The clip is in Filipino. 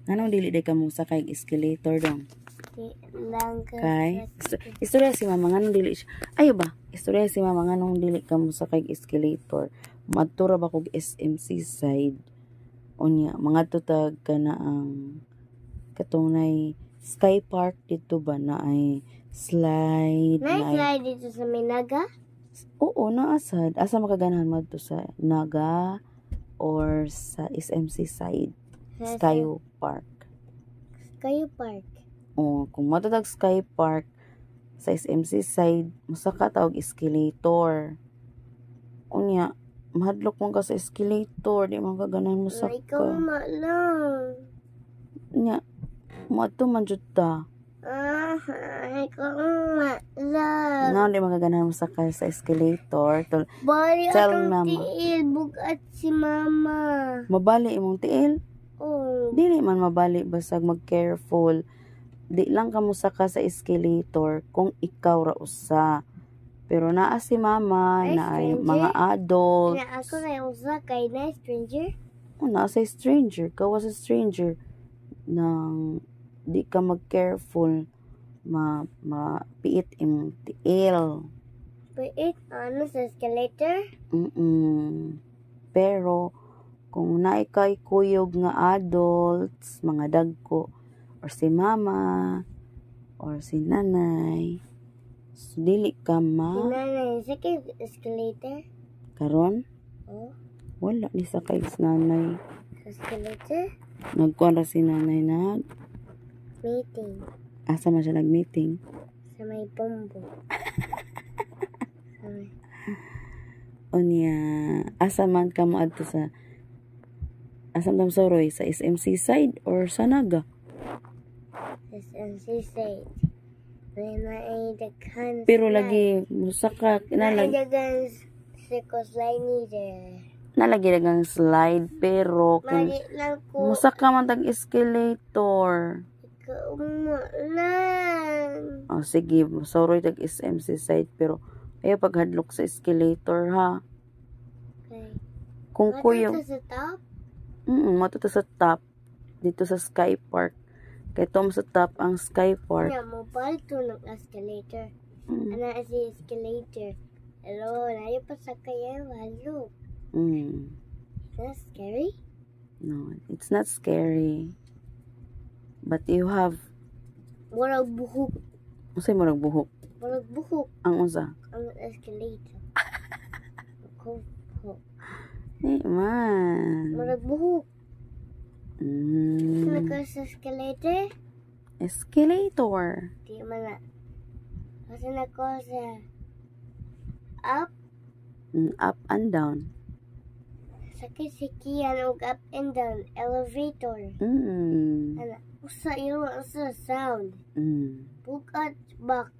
Anong dili day ka mo sakay escalator dong? Lang Kay istorya si mama nganong dili siya. Ayo ba? Istorya si mama nganong dili ka mo sakay escalator. Madtura ba kog SMC side. Unya mga tutag kana ang katunay Sky Park dito ba na ay slide na dito sa Minaga? Oo, naasad. Asa makaganahan mo to sa Naga or sa SMC side? Sky Park. Sky Park. Oo, kung matatag Sky Park sa SMC side, masaka tawag escalator. Unya, mahadlok mo ka sa escalator, di man kaganahan mo saka. Ikaw lang. Unya, mato man jud ta. Ikaw lang. No, di man kaganahan mo saka sa escalator. Bali Tell atong mama. tiil, bugat si mama. Mabali imong tiil. Oh. Dili man mabali basag mag-careful. Di lang ka mo saka sa escalator kung ikaw ra usa. Pero naa si mama, Ay, na ay stranger? mga adults. Na ako na usa kay na stranger. Naa sa stranger, kawa sa stranger nang di ka mag-careful mapiit imong tiil. Wait, ano sa escalator? Pero kung naikay kuyog nga adults, mga dagko, or si mama, or si nanay, so dili ka Sinanay, sa kay escalator? karon Oh, wala ni sa kay nanay. sa escalator? Nagkuhan ra si nanay na Meeting. asa man siya nag-meeting. Sa may bombo. Sa may... Unya, asa man ka mo adto sa asam tam soroy sa SMC side or sa Naga? SMC side. May naidaghan. Pero lagi musaka Naidaghan sa line there. nalagi dagang slide pero Mali lang ko. musaka man tag escalator. Ikaw lang. Oh, sige, soroy tag SMC side pero ayaw paghadlok sa escalator ha. Okay. Kung kuyo, sa top? matuto sa top dito sa Sky Park. Kay tom sa top ang Sky Park. Na mo palto ng escalator. Ana si escalator. Hello, nayo pa sa kaya walo. Is that scary? No, it's not scary. But you have Murag buhok. usay mo buhok. Murag buhok Ang usa. ang escalator. Buhok. Man. Murag buhok. Naka sa escalator? Escalator. Di man na. Kasi nako sa up. Up and down. Sakit sikian og up and down. Elevator. Ana, usa yun, usa sound. Bukat box.